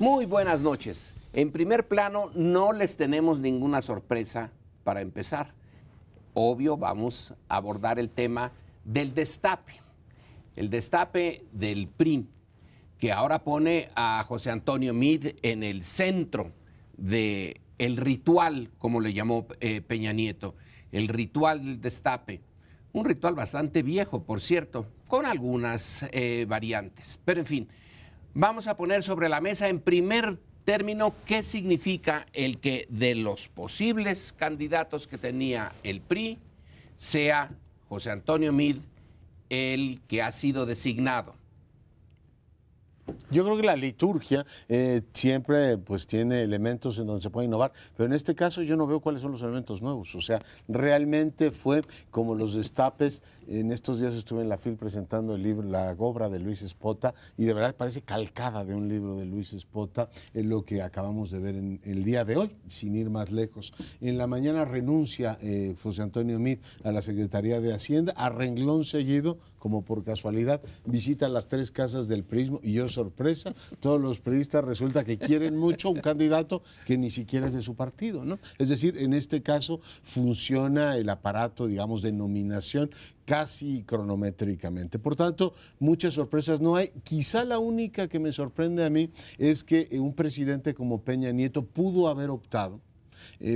Muy buenas noches. En primer plano, no les tenemos ninguna sorpresa para empezar. Obvio, vamos a abordar el tema del destape. El destape del PRI, que ahora pone a José Antonio Meade en el centro del ritual, como le llamó Peña Nieto, el ritual del destape. Un ritual bastante viejo, por cierto, con algunas variantes. Pero en fin, vamos a poner sobre la mesa en primer término qué significa el que de los posibles candidatos que tenía el PRI sea José Antonio Meade el que ha sido designado. Yo creo que la liturgia siempre pues tiene elementos en donde se puede innovar, pero en este caso yo no veo cuáles son los elementos nuevos. O sea, realmente fue como los destapes. En estos días estuve en la FIL presentando el libro, la obra de Luis Espota, y de verdad parece calcada de un libro de Luis Espota, en lo que acabamos de ver en el día de hoy, sin ir más lejos. En la mañana renuncia José Antonio Meade a la Secretaría de Hacienda, a renglón seguido, como por casualidad, visita las 3 casas del priismo y yo, sorpresa, todos los priistas resulta que quieren mucho un candidato que ni siquiera es de su partido, ¿no? Es decir, en este caso funciona el aparato, digamos, de nominación casi cronométricamente. Por tanto, muchas sorpresas no hay. Quizá la única que me sorprende a mí es que un presidente como Peña Nieto pudo haber optado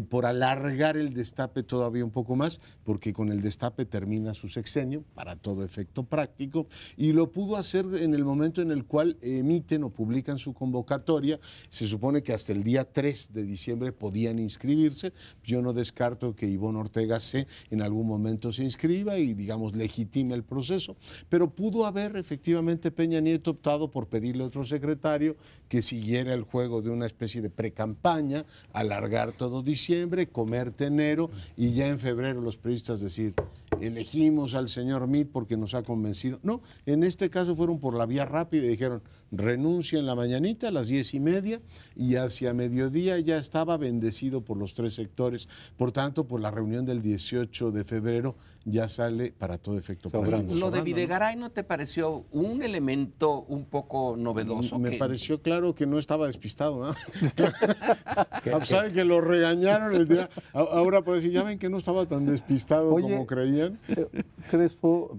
por alargar el destape todavía un poco más, porque con el destape termina su sexenio, para todo efecto práctico, y lo pudo hacer en el momento en el cual emiten o publican su convocatoria. Se supone que hasta el día 3 de diciembre podían inscribirse. Yo no descarto que Ivonne Ortega C. en algún momento se inscriba y, digamos, legitime el proceso, pero pudo haber efectivamente Peña Nieto optado por pedirle a otro secretario que siguiera el juego de una especie de precampaña, alargar todo diciembre, comerte enero y ya en febrero los periodistas decir, elegimos al señor Meade porque nos ha convencido. No, en este caso fueron por la vía rápida y dijeron, renuncia en la mañanita a las 10:30 y hacia mediodía ya estaba bendecido por los 3 sectores. Por tanto, por la reunión del 18 de febrero ya sale para todo efecto práctico. Lo de Videgaray, ¿no te pareció un elemento un poco novedoso? Me pareció claro que no estaba despistado, ¿no? ¿Saben que lo regañaron? Ahora puede decir, ya ven que no estaba tan despistado como creían. Crespo,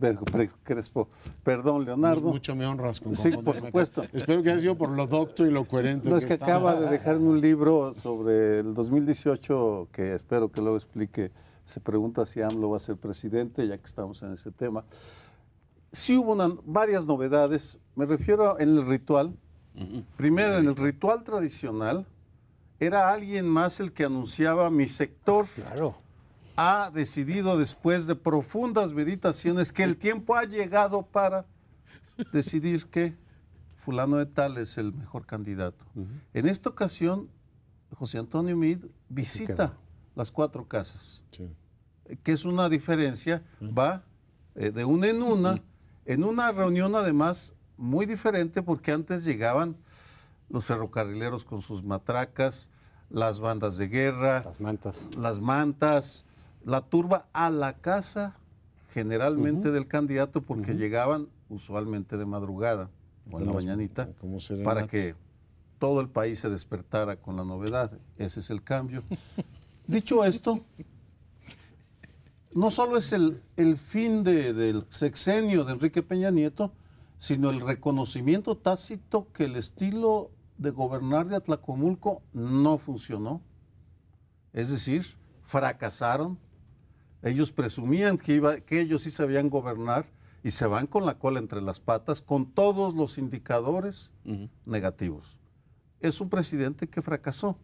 perdón, Leonardo. Mucho me honras con Sí, por supuesto. Espero que haya sido por lo docto y lo coherente. No, es que acaba de dejarme un libro sobre el 2018 que espero que luego explique. Se pregunta si AMLO va a ser presidente, ya que estamos en ese tema. Sí hubo varias novedades, me refiero en el ritual. Primero, en el ritual tradicional, era alguien más el que anunciaba mi sector. Claro. Ha decidido después de profundas meditaciones que el tiempo ha llegado para decidir que fulano de tal es el mejor candidato. En esta ocasión, José Antonio Meade visita las 4 casas, que es una diferencia, va de una en una reunión además muy diferente, porque antes llegaban los ferrocarrileros con sus matracas, las bandas de guerra, las mantas, la turba a la casa generalmente del candidato, porque llegaban usualmente de madrugada o en la mañanita, para que todo el país se despertara con la novedad. Ese es el cambio. Dicho esto, no solo es el fin del sexenio de Enrique Peña Nieto, sino el reconocimiento tácito que el estilo de gobernar de Atlacomulco no funcionó. Es decir, fracasaron. Ellos presumían que ellos sí sabían gobernar y se van con la cola entre las patas con todos los indicadores negativos. Es un presidente que fracasó.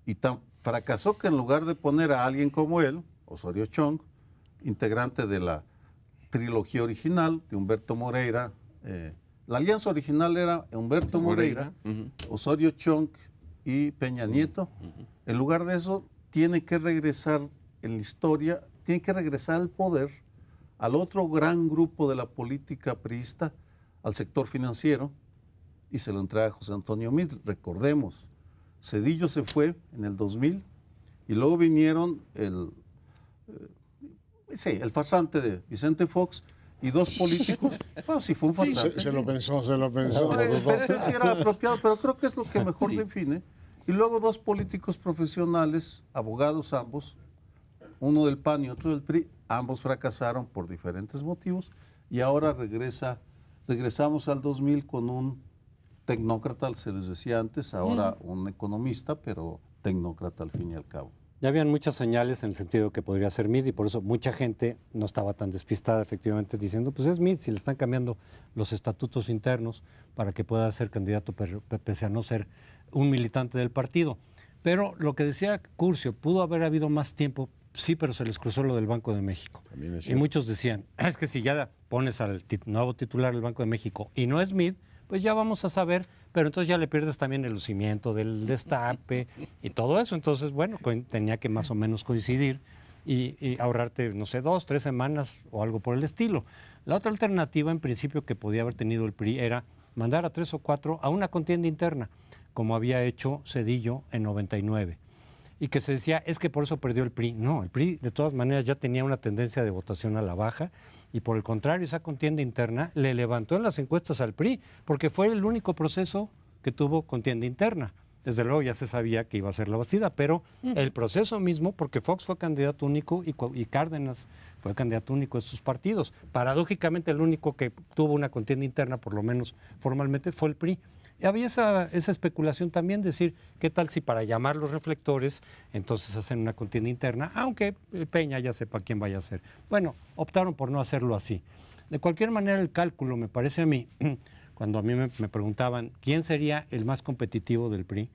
Y tan fracasó que en lugar de poner a alguien como él, Osorio Chong, integrante de la trilogía original de Humberto Moreira, la alianza original era Humberto Moreira, Osorio Chong y Peña Nieto. En lugar de eso, tiene que regresar en la historia, tiene que regresar al poder, al otro gran grupo de la política priista, al sector financiero, y se lo entrega a José Antonio Meade. Recordemos, Zedillo se fue en el 2000 y luego vinieron el farsante de Vicente Fox y dos políticos, bueno, sí fue un Sí, farsante. se lo pensó, se lo pensó. No sé si era apropiado, pero creo que es lo que mejor define. Y luego dos políticos profesionales, abogados ambos, uno del PAN y otro del PRI, ambos fracasaron por diferentes motivos y ahora regresamos al 2000 con un tecnócrata, se les decía antes, ahora un economista, pero tecnócrata al fin y al cabo. Ya habían muchas señales en el sentido que podría ser Meade y por eso mucha gente no estaba tan despistada efectivamente diciendo, pues es Meade si le están cambiando los estatutos internos para que pueda ser candidato pese a no ser un militante del partido. Pero lo que decía Curcio, pudo haber habido más tiempo, sí, pero se les cruzó lo del Banco de México. Y muchos decían, es que si ya pones al nuevo titular del Banco de México y no es Meade, pues ya vamos a saber, pero entonces ya le pierdes también el lucimiento del destape y todo eso. Entonces, bueno, tenía que más o menos coincidir y ahorrarte, no sé, 2, 3 semanas o algo por el estilo. La otra alternativa, en principio, que podía haber tenido el PRI era mandar a 3 o 4 a una contienda interna, como había hecho Zedillo en 99. Y que se decía, es que por eso perdió el PRI. No, el PRI de todas maneras ya tenía una tendencia de votación a la baja y por el contrario esa contienda interna le levantó en las encuestas al PRI porque fue el único proceso que tuvo contienda interna. Desde luego ya se sabía que iba a ser la Bastida, pero el proceso mismo, porque Fox fue candidato único y Cárdenas fue candidato único de sus partidos. Paradójicamente el único que tuvo una contienda interna, por lo menos formalmente, fue el PRI. Y había esa especulación también, decir, ¿qué tal si para llamar los reflectores, entonces hacen una contienda interna, aunque Peña ya sepa quién vaya a ser? Bueno, optaron por no hacerlo así. De cualquier manera, el cálculo, me parece a mí, cuando a mí me preguntaban quién sería el más competitivo del PRI,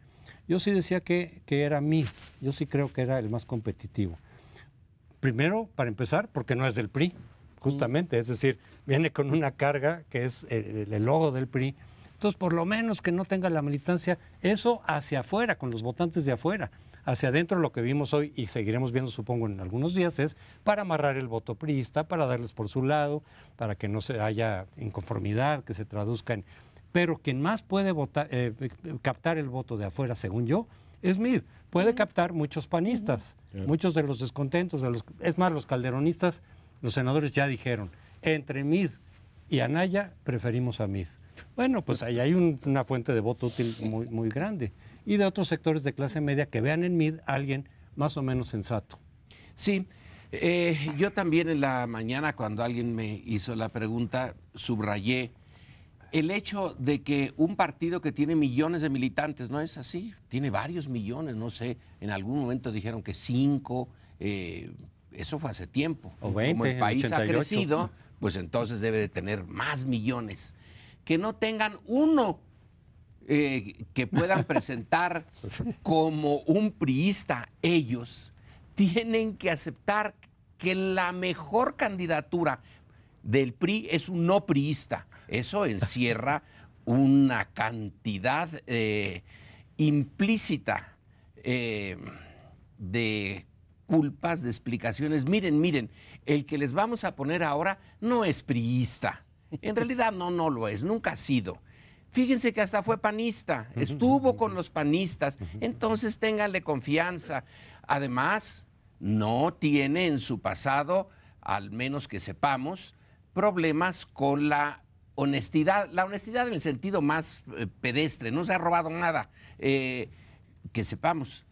yo sí decía que era Meade, yo sí creo que era el más competitivo. Primero, para empezar, porque no es del PRI, justamente, es decir, viene con una carga que es el logo del PRI. Entonces, por lo menos que no tenga la militancia, eso hacia afuera, con los votantes de afuera. Hacia adentro lo que vimos hoy y seguiremos viendo, supongo, en algunos días, es para amarrar el voto priista, para darles por su lado, para que no se haya inconformidad, que se traduzca en... Pero quien más puede captar el voto de afuera, según yo, es Meade. Puede captar muchos panistas, muchos de los descontentos, es más, los calderonistas, los senadores ya dijeron, entre Meade y Anaya preferimos a Meade. Bueno, pues ahí hay una fuente de voto útil muy, muy grande. Y de otros sectores de clase media que vean en Meade a alguien más o menos sensato. Sí, yo también en la mañana cuando alguien me hizo la pregunta subrayé el hecho de que un partido que tiene millones de militantes, ¿no es así? Tiene varios millones, no sé, en algún momento dijeron que 5, eso fue hace tiempo. O 20, como el país ha 88. crecido, pues entonces debe de tener más millones. Que no tengan uno que puedan presentar como un priista, ellos tienen que aceptar que la mejor candidatura del PRI es un no priista. Eso encierra una cantidad implícita de culpas, de explicaciones. Miren, el que les vamos a poner ahora no es priista. En realidad no lo es, nunca ha sido. Fíjense que hasta fue panista, estuvo con los panistas, entonces ténganle confianza. Además, no tiene en su pasado, al menos que sepamos, problemas con la honestidad en el sentido más pedestre, no se ha robado nada. Que sepamos,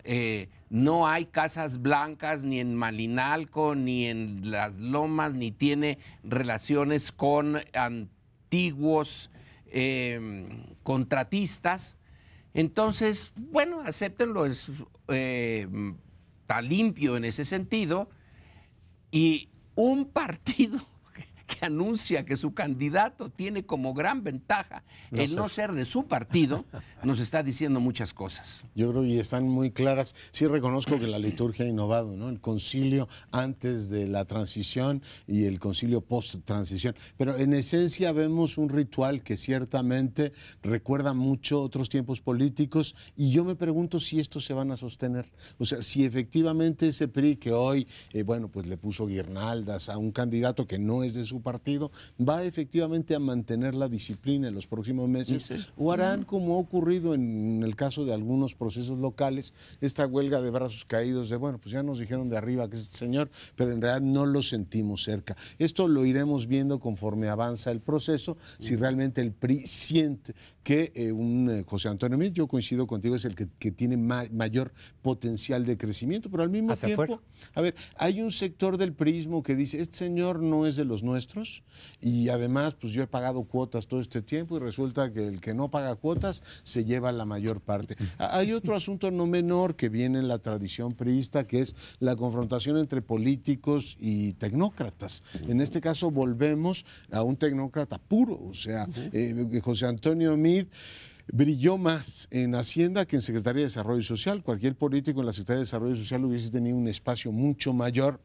no hay casas blancas ni en Malinalco, ni en Las Lomas, ni tiene relaciones con antiguos contratistas. Entonces, bueno, acéptenlo, está limpio en ese sentido. Y un partido que anuncia que su candidato tiene como gran ventaja el no ser de su partido, nos está diciendo muchas cosas. Yo creo y están muy claras. Sí reconozco que la liturgia ha innovado, ¿no? El concilio antes de la transición y el concilio post-transición. Pero en esencia vemos un ritual que ciertamente recuerda mucho otros tiempos políticos y yo me pregunto si estos se van a sostener. O sea, si efectivamente ese PRI que hoy, bueno, pues le puso guirnaldas a un candidato que no es de su partido va efectivamente a mantener la disciplina en los próximos meses, o harán como ha ocurrido en el caso de algunos procesos locales, esta huelga de brazos caídos de, bueno, pues ya nos dijeron de arriba que es este señor, pero en realidad no lo sentimos cerca. Esto lo iremos viendo conforme avanza el proceso, si realmente el PRI siente que José Antonio Meade, yo coincido contigo, es el que tiene mayor potencial de crecimiento, pero al mismo tiempo, a ver, hay un sector del priismo que dice, este señor no es de los nuestros, y además, pues yo he pagado cuotas todo este tiempo, y resulta que el que no paga cuotas se lleva la mayor parte. Hay otro asunto no menor que viene en la tradición priista, que es la confrontación entre políticos y tecnócratas. En este caso volvemos a un tecnócrata puro, o sea, José Antonio Meade brilló más en Hacienda que en Secretaría de Desarrollo Social. Cualquier político en la Secretaría de Desarrollo Social hubiese tenido un espacio mucho mayor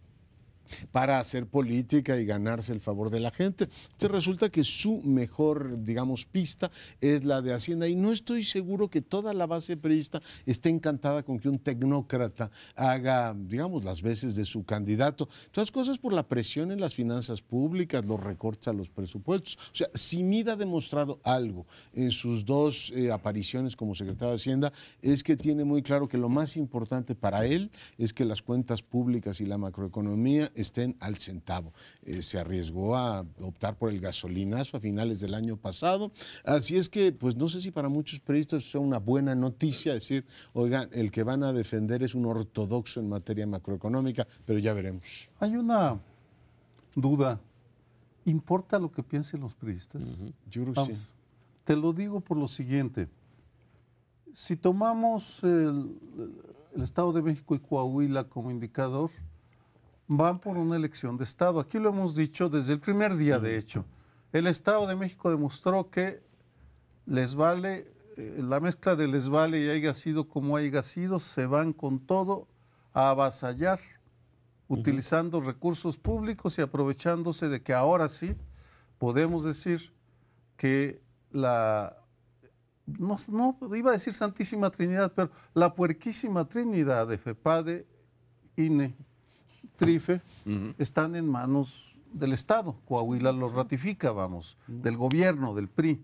para hacer política y ganarse el favor de la gente. Entonces resulta que su mejor, digamos, pista es la de Hacienda, y no estoy seguro que toda la base priista esté encantada con que un tecnócrata haga, digamos, las veces de su candidato. Todas cosas por la presión en las finanzas públicas, los recortes a los presupuestos. O sea, si Meade ha demostrado algo en sus dos apariciones como secretario de Hacienda, es que tiene muy claro que lo más importante para él es que las cuentas públicas y la macroeconomía estén al centavo. Se arriesgó a optar por el gasolinazo a finales del año pasado, así es que, pues no sé si para muchos periodistas sea una buena noticia decir, oigan, el que van a defender es un ortodoxo en materia macroeconómica, pero ya veremos. Hay una duda. ¿Importa lo que piensen los periodistas? Yo creo que sí. Te lo digo por lo siguiente. Si tomamos el Estado de México y Coahuila como indicador, van por una elección de Estado. Aquí lo hemos dicho desde el primer día, de hecho. El Estado de México demostró que les vale, la mezcla de les vale y haya sido como haya sido, se van con todo a avasallar, utilizando recursos públicos y aprovechándose de que ahora sí podemos decir que no iba a decir Santísima Trinidad, pero la puerquísima Trinidad de FEPADE, INE, TRIFE, están en manos del Estado. Coahuila lo ratifica, del gobierno, del PRI.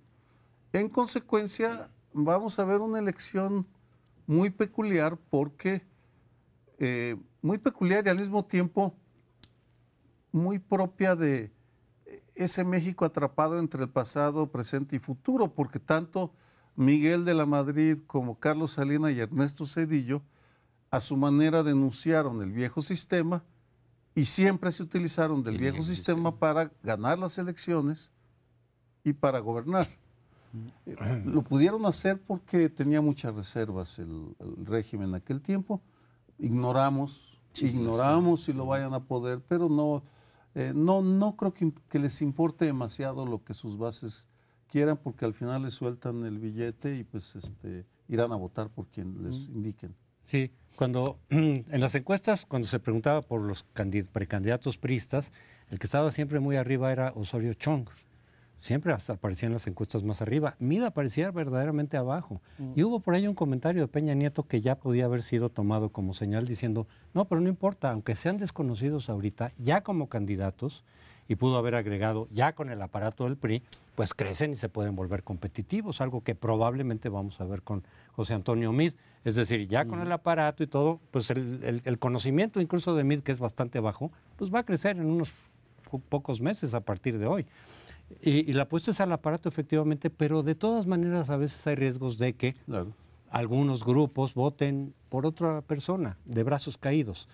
En consecuencia, vamos a ver una elección muy peculiar porque, muy peculiar y al mismo tiempo muy propia de ese México atrapado entre el pasado, presente y futuro, porque tanto Miguel de la Madrid como Carlos Salinas y Ernesto Zedillo, a su manera denunciaron el viejo sistema y siempre se utilizaron del viejo sistema para ganar las elecciones y para gobernar. Lo pudieron hacer porque tenía muchas reservas el régimen en aquel tiempo. Ignoramos si lo vayan a poder, pero no creo que les importe demasiado lo que sus bases quieran, porque al final les sueltan el billete y pues irán a votar por quien les indiquen. Sí, cuando en las encuestas, cuando se preguntaba por los precandidatos priistas, el que estaba siempre muy arriba era Osorio Chong. Siempre hasta aparecía en las encuestas más arriba. Meade aparecía verdaderamente abajo. Y hubo por ahí un comentario de Peña Nieto que ya podía haber sido tomado como señal diciendo, no, pero no importa, aunque sean desconocidos ahorita, ya como candidatos, y pudo haber agregado, ya con el aparato del PRI, pues crecen y se pueden volver competitivos, algo que probablemente vamos a ver con José Antonio Meade. Es decir, ya con el aparato y todo, pues el conocimiento incluso de Meade, que es bastante bajo, pues va a crecer en unos pocos meses a partir de hoy. Y la apuesta es al aparato, efectivamente, pero de todas maneras a veces hay riesgos de que algunos grupos voten por otra persona, de brazos caídos.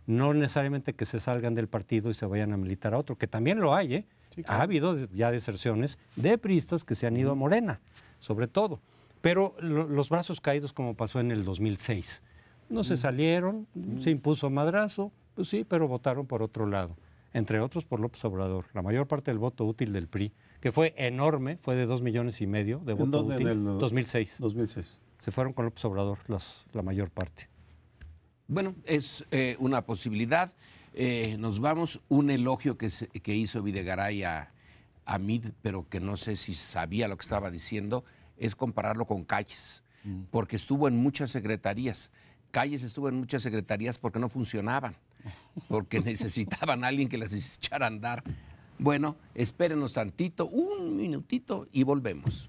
No necesariamente que se salgan del partido y se vayan a militar a otro, que también lo hay, ¿eh? Sí, claro. Ha habido ya deserciones de priistas que se han ido a Morena, sobre todo. Pero los brazos caídos, como pasó en el 2006, no se salieron, se impuso madrazo, pues sí, pero votaron por otro lado. Entre otros por López Obrador. La mayor parte del voto útil del PRI, que fue enorme, fue de 2,5 millones de voto útil, en el 2006. 2006. Se fueron con López Obrador la mayor parte. Bueno, es una posibilidad. Nos vamos, un elogio que hizo Videgaray a Meade, pero que no sé si sabía lo que estaba diciendo, es compararlo con Calles, porque estuvo en muchas secretarías. Calles estuvo en muchas secretarías porque no funcionaban, porque necesitaban a alguien que las echara a andar. Bueno, espérenos tantito, un minutito y volvemos.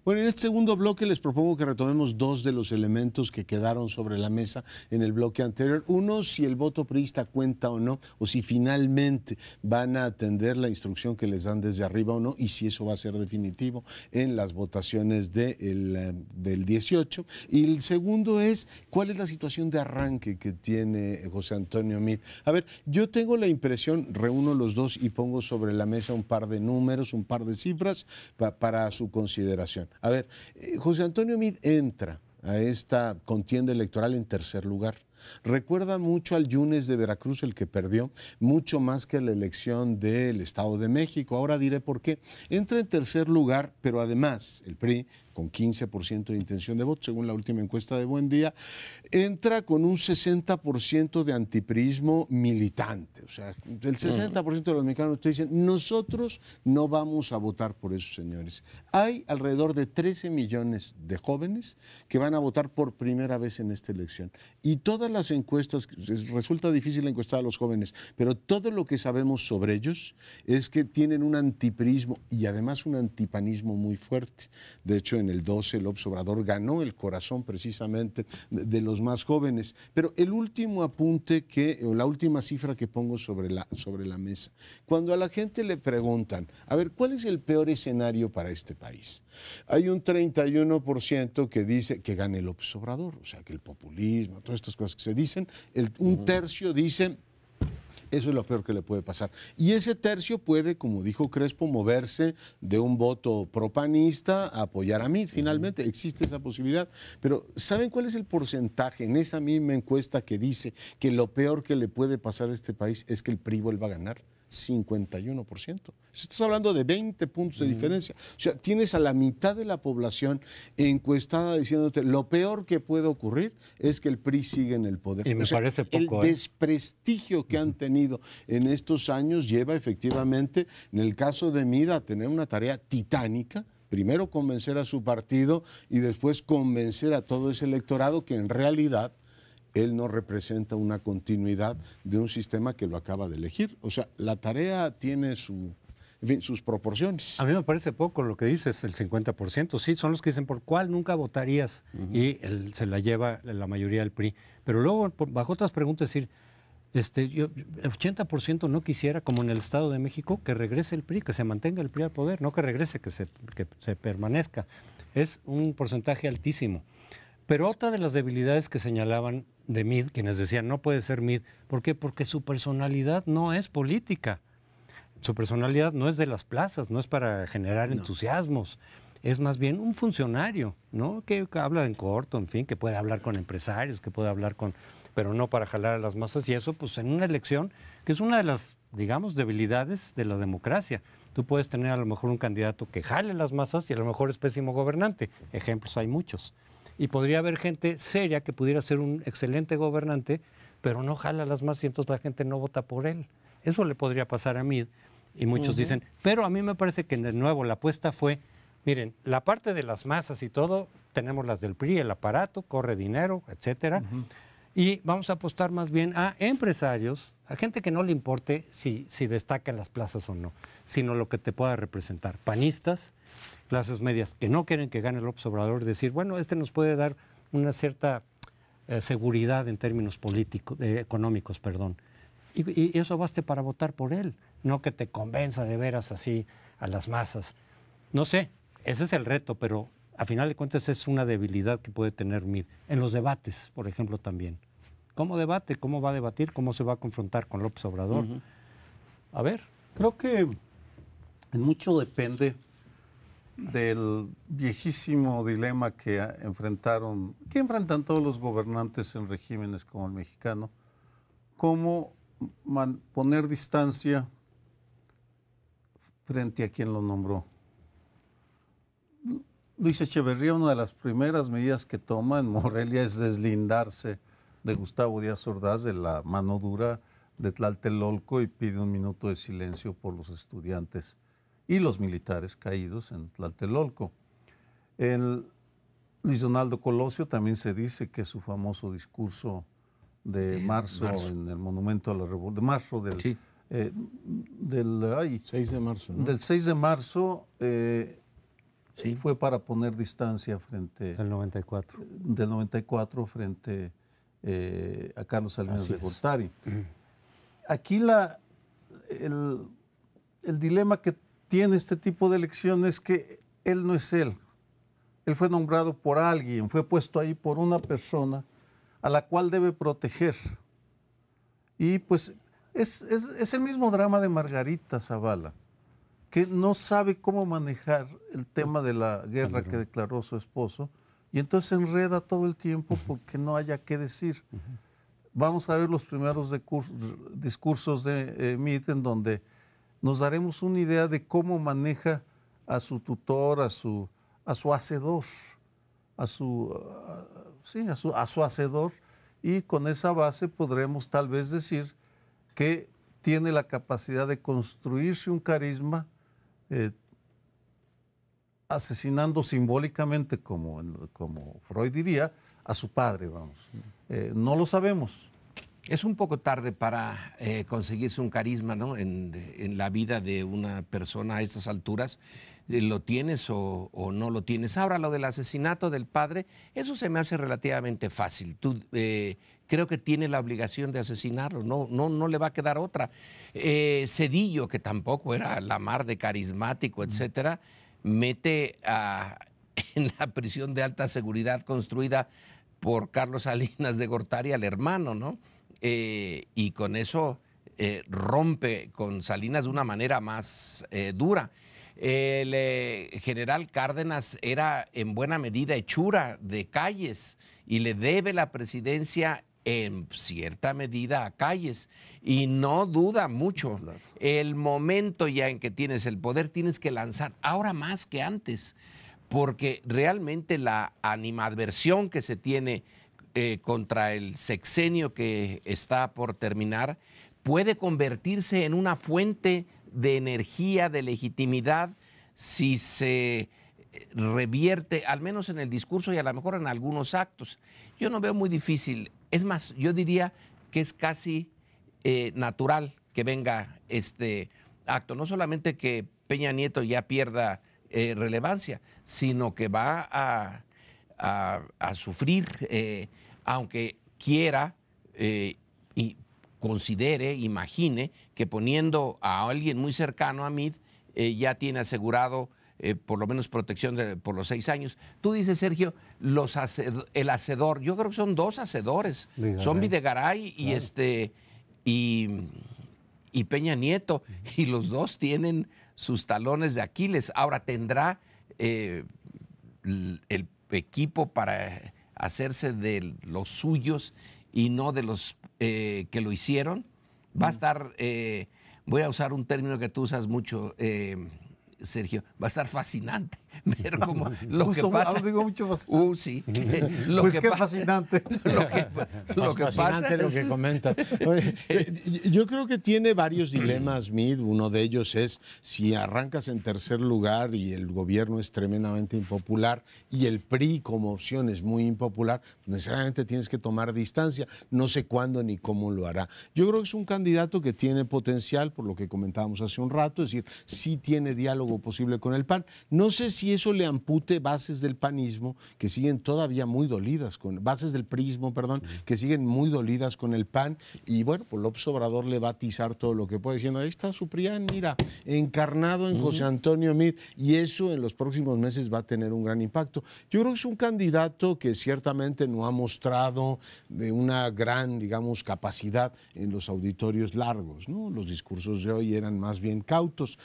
Bueno, en este segundo bloque les propongo que retomemos dos de los elementos que quedaron sobre la mesa en el bloque anterior. Uno, si el voto priista cuenta o no, o si finalmente van a atender la instrucción que les dan desde arriba o no, y si eso va a ser definitivo en las votaciones del 18. Y el segundo es, ¿cuál es la situación de arranque que tiene José Antonio Meade? A ver, yo tengo la impresión, reúno los dos y pongo sobre la mesa un par de números, un par de cifras para su consideración. A ver, José Antonio Meade entra a esta contienda electoral en tercer lugar. Recuerda mucho al Yunes de Veracruz, el que perdió, mucho más que la elección del Estado de México. Ahora diré por qué. Entra en tercer lugar, pero además el PRI, con 15% de intención de voto, según la última encuesta de Buen Día, entra con un 60% de antipriismo militante. O sea, el 60% de los mexicanos te dicen, nosotros no vamos a votar por esos señores. Hay alrededor de 13 millones de jóvenes que van a votar por primera vez en esta elección. Y todas las encuestas, resulta difícil encuestar a los jóvenes, pero todo lo que sabemos sobre ellos es que tienen un antipriismo y además un antipanismo muy fuerte. De hecho, en el 12 López Obrador ganó el corazón precisamente de los más jóvenes. Pero el último apunte o la última cifra que pongo sobre la mesa, cuando a la gente le preguntan, a ver, ¿cuál es el peor escenario para este país? Hay un 31% que dice que gane López Obrador, o sea, que el populismo, todas estas cosas que se dicen, un tercio dice, eso es lo peor que le puede pasar. Y ese tercio puede, como dijo Crespo, moverse de un voto propanista a apoyar a Meade. Finalmente existe esa posibilidad. Pero ¿saben cuál es el porcentaje en esa misma encuesta que dice que lo peor que le puede pasar a este país es que el PRI vuelva a ganar? 51%. Estás hablando de 20 puntos de diferencia. O sea, tienes a la mitad de la población encuestada diciéndote lo peor que puede ocurrir es que el PRI siga en el poder. Y me parece poco. El desprestigio que han tenido en estos años lleva efectivamente, en el caso de Meade, a tener una tarea titánica. Primero convencer a su partido y después convencer a todo ese electorado que en realidad él no representa una continuidad de un sistema que lo acaba de elegir. O sea, la tarea tiene sus proporciones. A mí me parece poco lo que dices, el 50%. Sí, son los que dicen por cuál nunca votarías y se la lleva la mayoría del PRI. Pero luego, bajo otras preguntas, decir, el 80% no quisiera, como en el Estado de México, que regrese el PRI, que se mantenga el PRI al poder, no que regrese, que se permanezca. Es un porcentaje altísimo. Pero otra de las debilidades que señalaban de Meade, quienes decían no puede ser Meade, ¿por qué? Porque su personalidad no es política. Su personalidad no es de las plazas, no es para generar entusiasmos. Es más bien un funcionario, ¿no? Que habla en corto, en fin, que puede hablar con empresarios, que puede hablar pero no para jalar a las masas. Y eso, pues, en una elección que es una de las, digamos, debilidades de la democracia. Tú puedes tener a lo mejor un candidato que jale las masas y a lo mejor es pésimo gobernante. Ejemplos hay muchos. Y podría haber gente seria que pudiera ser un excelente gobernante, pero no jala las masas y entonces la gente no vota por él. Eso le podría pasar a Meade. Y muchos dicen, pero a mí me parece que de nuevo la apuesta fue, miren, la parte de las masas y todo, tenemos las del PRI, el aparato, corre dinero, etcétera. Y vamos a apostar más bien a empresarios, a gente que no le importe si destaca en las plazas o no, sino lo que te pueda representar. Panistas, clases medias que no quieren que gane López Obrador, decir, bueno, nos puede dar una cierta seguridad en términos políticos, económicos, perdón. Y eso baste para votar por él, no que te convenza de veras así a las masas. No sé, ese es el reto, pero a final de cuentas es una debilidad que puede tener Meade. En los debates, por ejemplo, también. ¿Cómo debate? ¿Cómo va a debatir? ¿Cómo se va a confrontar con López Obrador? A ver. Creo que en mucho depende del viejísimo dilema que enfrentan todos los gobernantes en regímenes como el mexicano, cómo poner distancia frente a quien lo nombró. Luis Echeverría, una de las primeras medidas que toma en Morelia es deslindarse de Gustavo Díaz Ordaz, de la mano dura de Tlatelolco, y pide un minuto de silencio por los estudiantes y los militares caídos en Tlatelolco. Luis Donaldo Colosio también se dice que su famoso discurso de marzo en el Monumento a la Revolución, de marzo del del 6 de marzo, ¿no? del 6 de marzo Sí. fue para poner distancia Del 94. del 94 frente a Carlos Salinas Así de es. Gortari. Aquí el dilema que tiene este tipo de elección es que él no es él. Él fue nombrado por alguien, fue puesto ahí por una persona a la cual debe proteger. Y pues es el mismo drama de Margarita Zavala, que no sabe cómo manejar el tema de la guerra que declaró su esposo, y entonces se enreda todo el tiempo porque no haya qué decir. Vamos a ver los primeros discursos de Meade, en donde nos daremos una idea de cómo maneja a su tutor, a su hacedor, a su hacedor, y con esa base podremos tal vez decir que tiene la capacidad de construirse un carisma asesinando simbólicamente, como Freud diría, a su padre, vamos. No lo sabemos. Es un poco tarde para conseguirse un carisma, ¿no? En la vida de una persona a estas alturas. ¿Lo tienes o no lo tienes? Ahora, lo del asesinato del padre, eso se me hace relativamente fácil. Creo que tiene la obligación de asesinarlo, no le va a quedar otra. Zedillo, que tampoco era la mar de carismático, etcétera, mete en la prisión de alta seguridad construida por Carlos Salinas de Gortari al hermano, ¿no? Y con eso rompe con Salinas de una manera más dura. El general Cárdenas era en buena medida hechura de Calles y le debe la presidencia en cierta medida a Calles, y no duda mucho. Claro. El momento ya en que tienes el poder tienes que lanzar, ahora más que antes, porque realmente la animadversión que se tiene contra el sexenio que está por terminar puede convertirse en una fuente de energía, de legitimidad, si se revierte, al menos en el discurso y a lo mejor en algunos actos. Yo no veo muy difícil. Es más, yo diría que es casi natural que venga este acto. No solamente que Peña Nieto ya pierda relevancia, sino que va a sufrir, aunque quiera y considere, imagine que poniendo a alguien muy cercano a Meade ya tiene asegurado por lo menos protección por los 6 años. Tú dices, Sergio, el hacedor. Yo creo que son 2 hacedores. Videgaray. Son Videgaray y, claro, y Peña Nieto. Y los 2 tienen sus talones de Aquiles. Ahora, ¿tendrá el equipo para hacerse de los suyos y no de los que lo hicieron? Va a estar, voy a usar un término que tú usas mucho, Sergio, va a estar fascinante ver cómo lo que pasa. Digo mucho fascinante. Sí. Pues qué fascinante. Lo que pasa es lo que comentas. Oye, yo creo que tiene varios dilemas, Meade. Uno de ellos es si arrancas en tercer lugar y el gobierno es tremendamente impopular y el PRI como opción es muy impopular, necesariamente tienes que tomar distancia. No sé cuándo ni cómo lo hará. Yo creo que es un candidato que tiene potencial, por lo que comentábamos hace un rato, es decir, sí tiene diálogo posible con el PAN. No sé si eso le ampute bases del panismo que siguen todavía muy dolidas, bases del prismo, perdón, que siguen muy dolidas con el PAN, y bueno, pues López Obrador le va a atizar todo lo que puede, diciendo, ahí está Suprián, mira, encarnado en José Antonio Meade, y eso en los próximos meses va a tener un gran impacto. Yo creo que es un candidato que ciertamente no ha mostrado de una gran, digamos, capacidad en los auditorios largos, ¿no? Los discursos de hoy eran más bien cautos,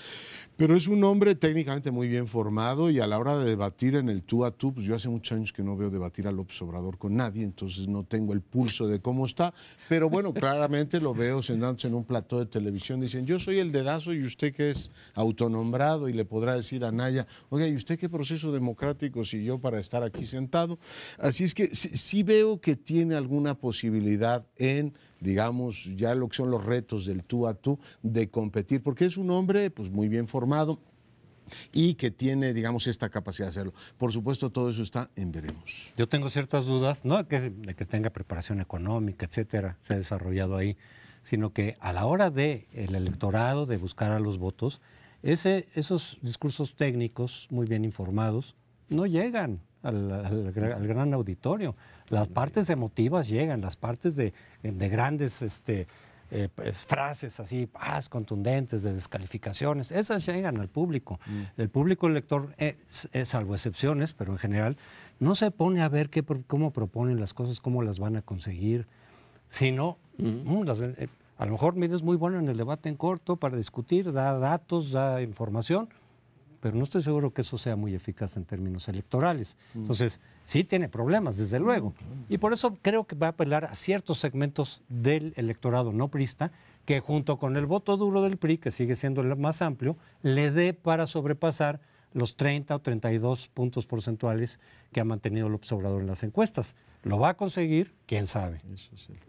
pero es un hombre técnicamente muy bien formado, y a la hora de debatir en el tú a tú, pues yo hace muchos años que no veo debatir a López Obrador con nadie, entonces no tengo el pulso de cómo está, pero bueno, claramente lo veo sentándose en un plató de televisión, dicen, yo soy el dedazo y usted que es autonombrado, y le podrá decir a Naya, oiga, ¿y usted qué proceso democrático siguió para estar aquí sentado? Así es que sí veo que tiene alguna posibilidad en, digamos, ya lo que son los retos del tú a tú, de competir, porque es un hombre pues muy bien formado y que tiene, digamos, esta capacidad de hacerlo. Por supuesto, todo eso está en veremos. Yo tengo ciertas dudas, no de que tenga preparación económica, etcétera, se ha desarrollado ahí, sino que a la hora del electorado, de buscar a los votos, esos discursos técnicos muy bien informados no llegan al gran auditorio. Las partes emotivas llegan, las partes de grandes frases así, contundentes, de descalificaciones, esas llegan al público. El público elector, salvo excepciones, pero en general, no se pone a ver cómo proponen las cosas, cómo las van a conseguir, sino, a lo mejor Mid es muy bueno en el debate en corto para discutir, da datos, da información, pero no estoy seguro que eso sea muy eficaz en términos electorales. Entonces, sí tiene problemas, desde luego. Y por eso creo que va a apelar a ciertos segmentos del electorado no priista, que junto con el voto duro del PRI, que sigue siendo el más amplio, le dé para sobrepasar los 30 o 32 puntos porcentuales que ha mantenido López Obrador en las encuestas. ¿Lo va a conseguir? ¿Quién sabe?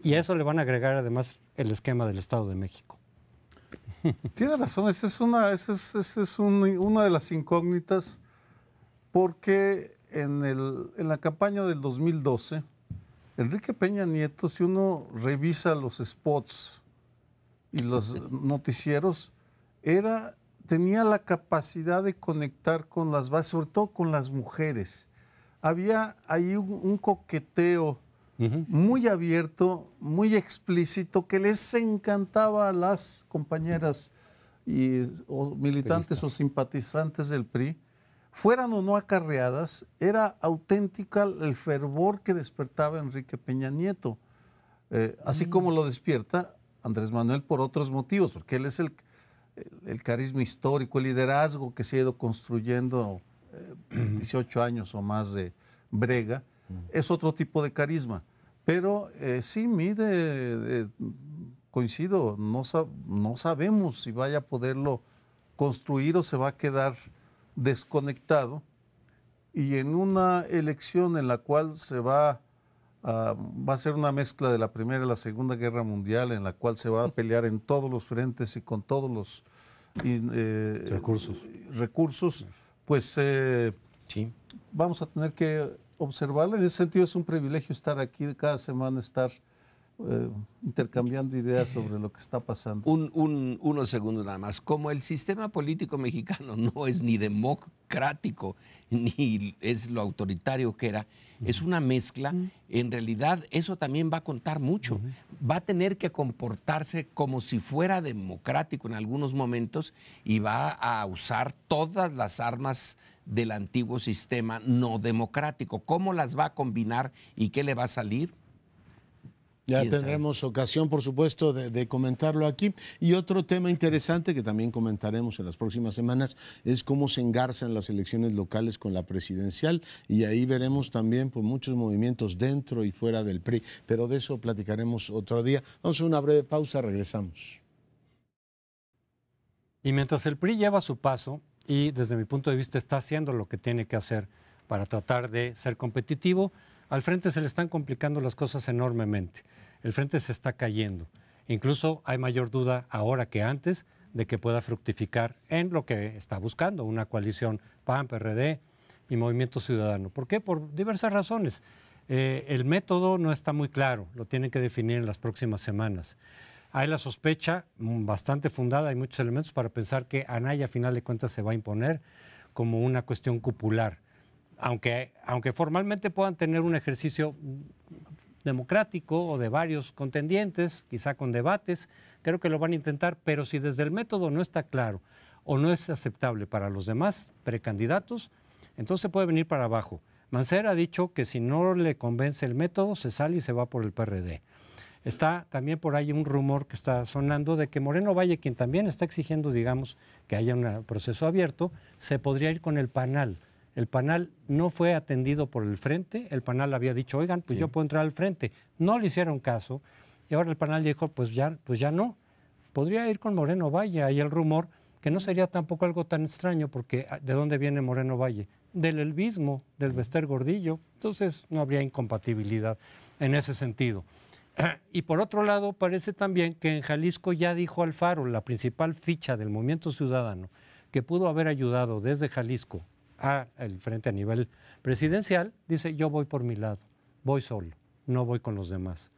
Y a eso le van a agregar además el esquema del Estado de México. Tiene razón, esa es una de las incógnitas, porque en la campaña del 2012, Enrique Peña Nieto, si uno revisa los spots y los noticieros, tenía la capacidad de conectar con las bases, sobre todo con las mujeres. Había ahí un coqueteo muy abierto, muy explícito, que les encantaba a las compañeras o militantes o simpatizantes del PRI, fueran o no acarreadas. Era auténtica el fervor que despertaba Enrique Peña Nieto, así como lo despierta Andrés Manuel por otros motivos, porque él es el carisma histórico, el liderazgo que se ha ido construyendo 18 años o más de brega, es otro tipo de carisma. Pero sí, coincido, no sabemos si vaya a poderlo construir o se va a quedar desconectado. Y en una elección en la cual va a ser una mezcla de la Primera y la Segunda Guerra Mundial, en la cual se va a pelear en todos los frentes y con todos los recursos, pues vamos a tener que observarla. En ese sentido es un privilegio estar aquí cada semana, estar intercambiando ideas sobre lo que está pasando. Unos segundos nada más. Como el sistema político mexicano no es ni democrático ni es lo autoritario que era, es una mezcla, en realidad eso también va a contar mucho. Va a tener que comportarse como si fuera democrático en algunos momentos y va a usar todas las armas del antiguo sistema no democrático. ¿Cómo las va a combinar y qué le va a salir? Ya tendremos ocasión, por supuesto, de comentarlo aquí. Y otro tema interesante que también comentaremos en las próximas semanas es cómo se engarzan las elecciones locales con la presidencial. Y ahí veremos también pues, muchos movimientos dentro y fuera del PRI. Pero de eso platicaremos otro día. Vamos a una breve pausa, regresamos. Y mientras el PRI lleva su paso y desde mi punto de vista está haciendo lo que tiene que hacer para tratar de ser competitivo, al frente se le están complicando las cosas enormemente. El frente se está cayendo. Incluso hay mayor duda ahora que antes de que pueda fructificar en lo que está buscando, una coalición PAN, PRD y Movimiento Ciudadano. ¿Por qué? Por diversas razones. El método no está muy claro, lo tienen que definir en las próximas semanas. Hay la sospecha bastante fundada, hay muchos elementos para pensar que Anaya a final de cuentas se va a imponer como una cuestión cupular. Aunque formalmente puedan tener un ejercicio democrático o de varios contendientes, quizá con debates, creo que lo van a intentar, pero si desde el método no está claro o no es aceptable para los demás precandidatos, entonces puede venir para abajo. Mancera ha dicho que si no le convence el método, se sale y se va por el PRD. Está también por ahí un rumor que está sonando de que Moreno Valle, quien también está exigiendo, digamos, que haya un proceso abierto, se podría ir con el PANAL. El PANAL no fue atendido por el Frente, el PANAL había dicho, oigan, pues yo puedo entrar al Frente. No le hicieron caso y ahora el PANAL dijo, pues ya no. Podría ir con Moreno Valle. Hay el rumor que no sería tampoco algo tan extraño porque ¿de dónde viene Moreno Valle? Del elvismo, del Bester Gordillo. Entonces no habría incompatibilidad en ese sentido. Y por otro lado, parece también que en Jalisco ya dijo Alfaro, la principal ficha del Movimiento Ciudadano, que pudo haber ayudado desde Jalisco al frente a nivel presidencial, dice, yo voy por mi lado, voy solo, no voy con los demás.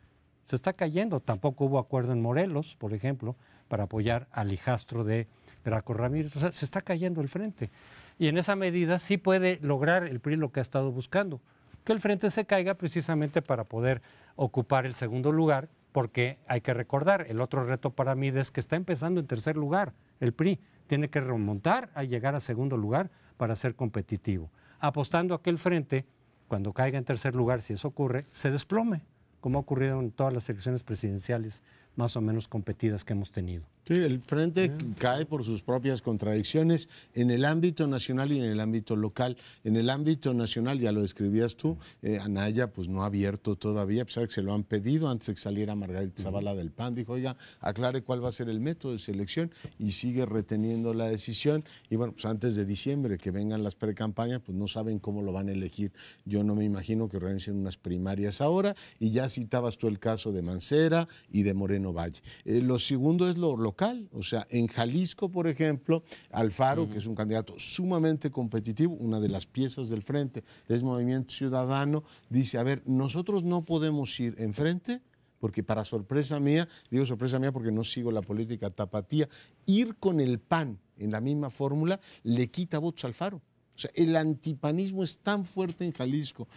se está cayendo. Tampoco hubo acuerdo en Morelos, por ejemplo, para apoyar al hijastro de Graco Ramírez. O sea, se está cayendo el frente. Y en esa medida sí puede lograr el PRI lo que ha estado buscando, que el frente se caiga precisamente para poder ocupar el segundo lugar, porque hay que recordar, el otro reto para mí es que está empezando en tercer lugar, el PRI tiene que remontar a llegar a segundo lugar para ser competitivo, apostando a que el frente, cuando caiga en tercer lugar, si eso ocurre, se desplome, como ha ocurrido en todas las elecciones presidenciales más o menos competidas que hemos tenido. Sí, el frente cae por sus propias contradicciones en el ámbito nacional y en el ámbito local. En el ámbito nacional, ya lo describías tú, Anaya pues no ha abierto todavía, a pesar de que se lo han pedido antes de que saliera Margarita Zavala del PAN. Dijo, oiga, aclare cuál va a ser el método de selección y sigue reteniendo la decisión. Y bueno, pues antes de diciembre, que vengan las precampañas, pues no saben cómo lo van a elegir. Yo no me imagino que realicen unas primarias ahora. Y ya citabas tú el caso de Mancera y de Moreno Valle. Lo segundo es lo local. O sea, en Jalisco, por ejemplo, Alfaro, que es un candidato sumamente competitivo, una de las piezas del frente es Movimiento Ciudadano, dice, a ver, nosotros no podemos ir enfrente, porque para sorpresa mía, digo sorpresa mía porque no sigo la política tapatía, ir con el PAN en la misma fórmula le quita votos a Alfaro. O sea, el antipanismo es tan fuerte en Jalisco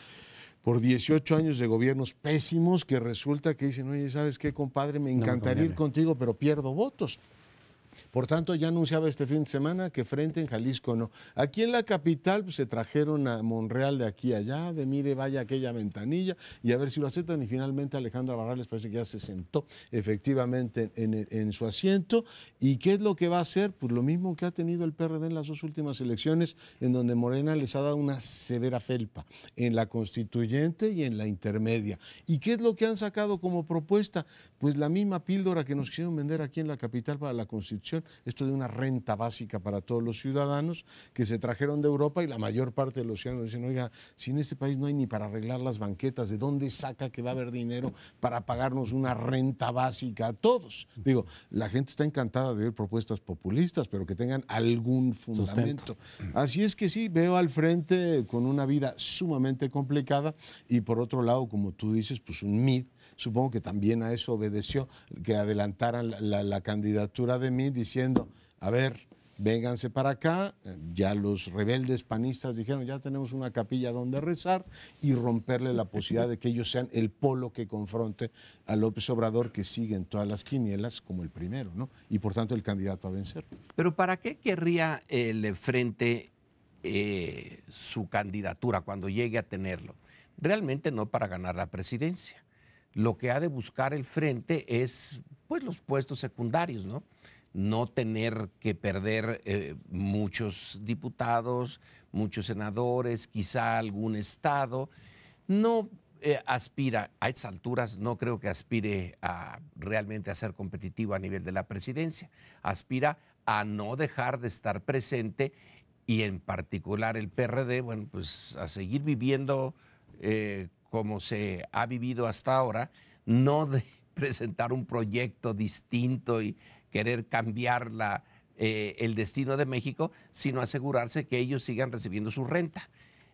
por 18 años de gobiernos pésimos que resulta que dicen, oye, ¿sabes qué, compadre? Me encantaría ir contigo, pero pierdo votos. Por tanto, ya anunciaba este fin de semana que frente en Jalisco no. Aquí en la capital pues, se trajeron a Monreal de aquí a allá, de mire, vaya aquella ventanilla, y a ver si lo aceptan. Y finalmente Alejandra Barrales parece que ya se sentó efectivamente en su asiento. ¿Y qué es lo que va a hacer? Pues lo mismo que ha tenido el PRD en las dos últimas elecciones, en donde Morena les ha dado una severa felpa, en la constituyente y en la intermedia. ¿Y qué es lo que han sacado como propuesta? Pues la misma píldora que nos quisieron vender aquí en la capital para la Constitución, esto de una renta básica para todos los ciudadanos que se trajeron de Europa, y la mayor parte de los ciudadanos dicen, oiga, si en este país no hay ni para arreglar las banquetas, ¿de dónde saca que va a haber dinero para pagarnos una renta básica a todos? Digo, la gente está encantada de ver propuestas populistas, pero que tengan algún fundamento. Así es que sí, veo al frente con una vida sumamente complicada y por otro lado, como tú dices, pues un MID. Supongo que también a eso obedeció que adelantaran la candidatura de mí diciendo, a ver, vénganse para acá. Ya los rebeldes panistas dijeron, ya tenemos una capilla donde rezar, y romperle la posibilidad de que ellos sean el polo que confronte a López Obrador, que sigue en todas las quinielas como el primero, ¿no? Y por tanto el candidato a vencer. Pero ¿para qué querría el frente su candidatura cuando llegue a tenerlo? Realmente no para ganar la presidencia. Lo que ha de buscar el frente es pues los puestos secundarios, ¿no? No tener que perder muchos diputados, muchos senadores, quizá algún estado. No aspira, a estas alturas no creo que aspire a realmente a ser competitivo a nivel de la presidencia. Aspira a no dejar de estar presente, y en particular el PRD, bueno, pues a seguir viviendo como se ha vivido hasta ahora, no de presentar un proyecto distinto y querer cambiar el destino de México, sino asegurarse que ellos sigan recibiendo su renta.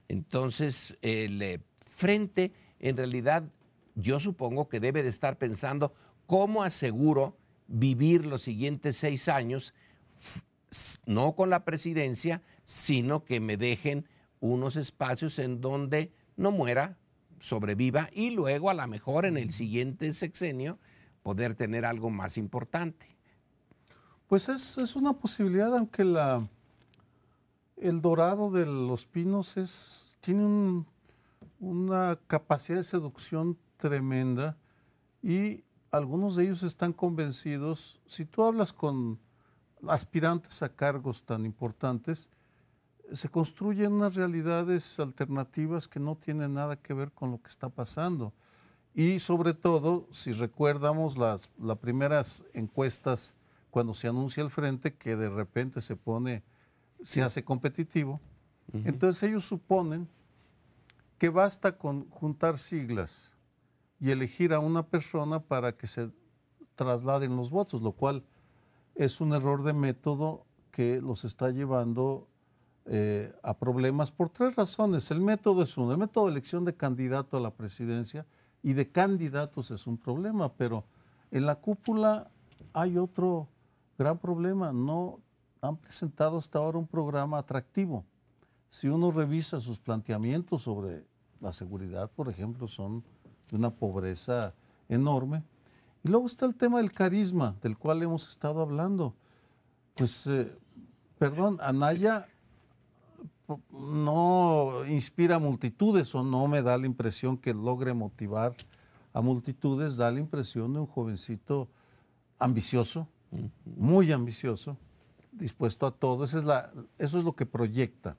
Entonces, el frente, en realidad, yo supongo que debe de estar pensando cómo aseguro vivir los siguientes 6 años, no con la presidencia, sino que me dejen unos espacios en donde no muera, sobreviva, y luego a lo mejor en el siguiente sexenio poder tener algo más importante. Pues es una posibilidad, aunque el Dorado de Los Pinos tiene una capacidad de seducción tremenda, y algunos de ellos están convencidos. Si tú hablas con aspirantes a cargos tan importantes, se construyen unas realidades alternativas que no tienen nada que ver con lo que está pasando. Y sobre todo, si recuerdamos las primeras encuestas cuando se anuncia el frente, que de repente se hace competitivo, entonces ellos suponen que basta con juntar siglas y elegir a una persona para que se trasladen los votos, lo cual es un error de método que los está llevando a problemas por 3 razones. El método es uno. El método de elección de candidato a la presidencia y de candidatos es un problema, pero en la cúpula hay otro gran problema. No han presentado hasta ahora un programa atractivo. Si uno revisa sus planteamientos sobre la seguridad, por ejemplo, son de una pobreza enorme. Y luego está el tema del carisma, del cual hemos estado hablando. Pues, perdón, Anaya no inspira multitudes, o no me da la impresión que logre motivar a multitudes, da la impresión de un jovencito ambicioso, muy ambicioso, dispuesto a todo. Eso es lo que proyecta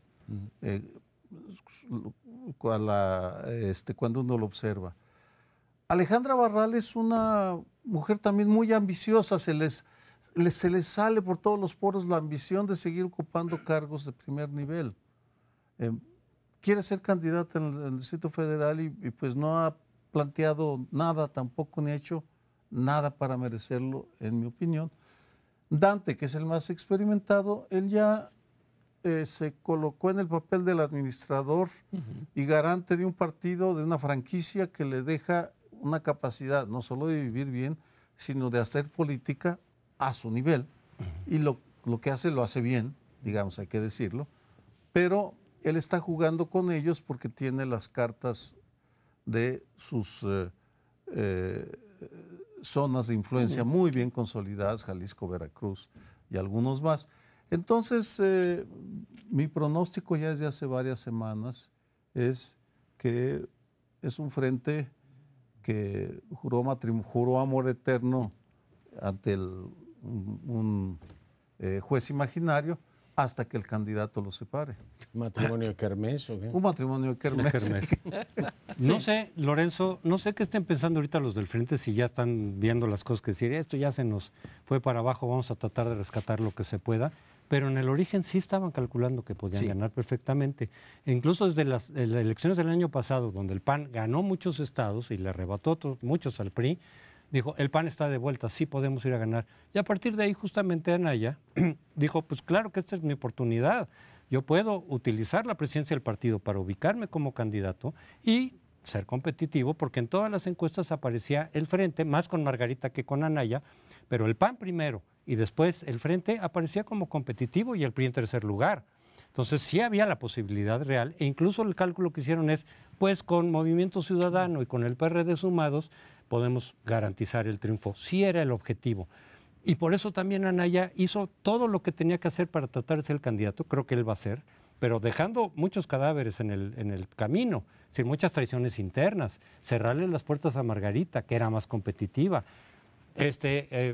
cuando uno lo observa. Alejandra Barral es una mujer también muy ambiciosa, se les sale por todos los poros la ambición de seguir ocupando cargos de primer nivel. Quiere ser candidata en el Distrito Federal y pues no ha planteado nada tampoco, ni ha hecho nada para merecerlo, en mi opinión. Dante, que es el más experimentado, él ya se colocó en el papel del administrador y garante de un partido, de una franquicia que le deja una capacidad no solo de vivir bien, sino de hacer política a su nivel. Y lo que hace, lo hace bien, digamos, hay que decirlo, pero él está jugando con ellos porque tiene las cartas de sus zonas de influencia muy bien consolidadas, Jalisco, Veracruz y algunos más. Entonces, mi pronóstico ya desde hace varias semanas es que es un frente que juró amor eterno ante un juez imaginario hasta que el candidato lo separe. ¿Matrimonio de kermés o qué? Un matrimonio de kermés. No sé, Lorenzo, no sé qué estén pensando ahorita los del frente, si ya están viendo las cosas que decir, esto ya se nos fue para abajo, vamos a tratar de rescatar lo que se pueda, pero en el origen sí estaban calculando que podían ganar perfectamente. E incluso desde las elecciones del año pasado, donde el PAN ganó muchos estados y le arrebató muchos al PRI, dijo, el PAN está de vuelta, sí podemos ir a ganar. Y a partir de ahí, justamente Anaya dijo, pues claro que esta es mi oportunidad. Yo puedo utilizar la presidencia del partido para ubicarme como candidato y ser competitivo, porque en todas las encuestas aparecía el Frente, más con Margarita que con Anaya, pero el PAN primero y después el Frente aparecía como competitivo y el PRI en tercer lugar. Entonces sí había la posibilidad real, e incluso el cálculo que hicieron es, pues con Movimiento Ciudadano y con el PRD sumados, podemos garantizar el triunfo. Sí era el objetivo. Y por eso también Anaya hizo todo lo que tenía que hacer para tratar de ser el candidato, creo que él va a ser, pero dejando muchos cadáveres en el camino, sin muchas traiciones internas, cerrarle las puertas a Margarita, que era más competitiva,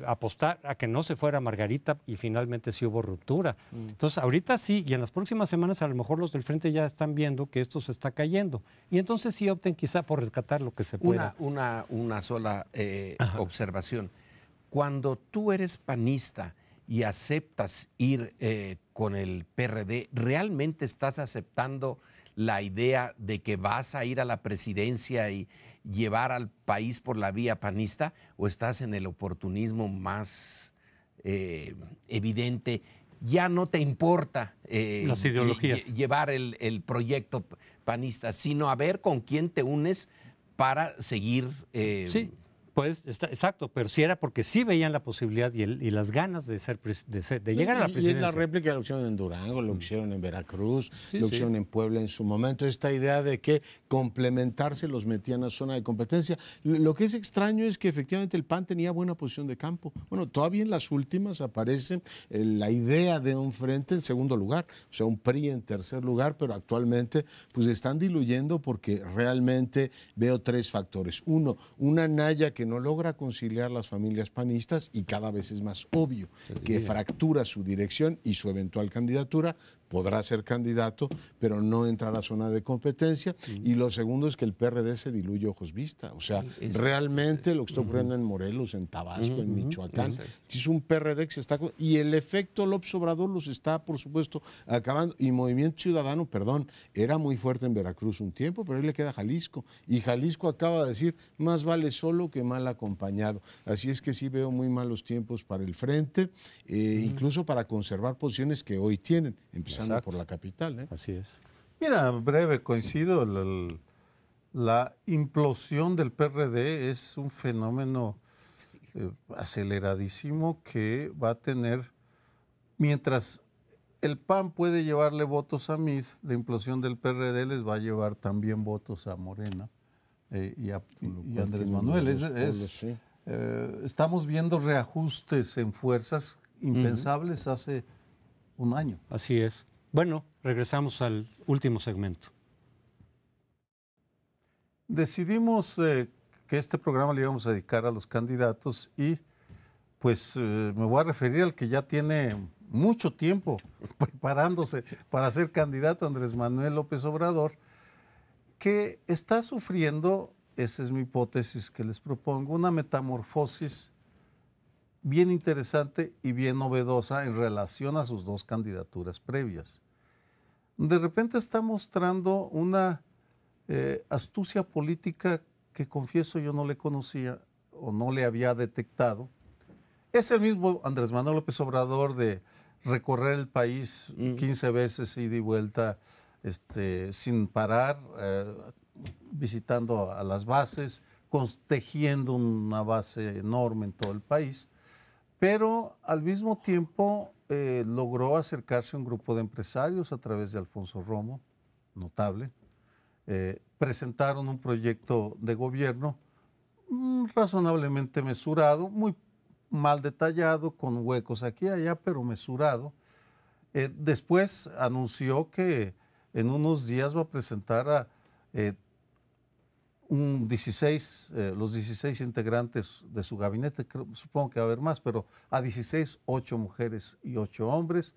apostar a que no se fuera Margarita y finalmente sí hubo ruptura. Entonces ahorita sí, y en las próximas semanas a lo mejor los del frente ya están viendo que esto se está cayendo. Y entonces sí opten quizá por rescatar lo que se pueda. Una sola observación. Cuando tú eres panista y aceptas ir con el PRD, ¿realmente estás aceptando la idea de que vas a ir a la presidencia y llevar al país por la vía panista, o estás en el oportunismo más evidente? Ya no te importa las ideologías, llevar el proyecto panista, sino a ver con quién te unes para seguir. Sí, pues exacto, pero sí era porque sí veían la posibilidad y las ganas de llegar a la presidencia. Y es la réplica, lo hicieron en Durango, lo hicieron en Veracruz, lo hicieron en Puebla en su momento. Esta idea de que complementarse los metían a zona de competencia. Lo que es extraño es que efectivamente el PAN tenía buena posición de campo. Bueno, todavía en las últimas aparece la idea de un frente en segundo lugar, o sea, un PRI en tercer lugar, pero actualmente pues están diluyendo porque realmente veo tres factores. Uno, una Anaya que no logra conciliar las familias panistas y cada vez es más obvio que fractura su dirección y su eventual candidatura. Podrá ser candidato, pero no entra a la zona de competencia. Y lo segundo es que el PRD se diluye ojos vista. O sea, realmente lo que está ocurriendo en Morelos, en Tabasco, en Michoacán, es un PRD que se está... Y el efecto López Obrador los está, por supuesto, acabando. Y Movimiento Ciudadano, era muy fuerte en Veracruz un tiempo, pero ahí le queda Jalisco. Y Jalisco acaba de decir, más vale solo que mal acompañado. Así es que sí veo muy malos tiempos para el frente, incluso para conservar posiciones que hoy tienen, empezando por la capital. Así es. Mira, breve, coincido. la implosión del PRD es un fenómeno aceleradísimo que va a tener, mientras el PAN puede llevarle votos a Mid, la implosión del PRD les va a llevar también votos a Morena y a Andrés Manuel. Estamos viendo reajustes en fuerzas impensables hace un año. Así es. Bueno, regresamos al último segmento. Decidimos que este programa le íbamos a dedicar a los candidatos y pues me voy a referir al que ya tiene mucho tiempo preparándose para ser candidato, Andrés Manuel López Obrador, que está sufriendo, esa es mi hipótesis que les propongo, una metamorfosis bien interesante y bien novedosa en relación a sus dos candidaturas previas. De repente está mostrando una astucia política que confieso yo no le conocía o no le había detectado. Es el mismo Andrés Manuel López Obrador de recorrer el país 15 veces ida y vuelta sin parar, visitando a las bases, tejiendo una base enorme en todo el país, pero al mismo tiempo logró acercarse a un grupo de empresarios a través de Alfonso Romo, notable. Presentaron un proyecto de gobierno razonablemente mesurado, muy mal detallado, con huecos aquí y allá, pero mesurado. Después anunció que en unos días va a presentar a los 16 integrantes de su gabinete, supongo que va a haber más, pero a 16, 8 mujeres y 8 hombres.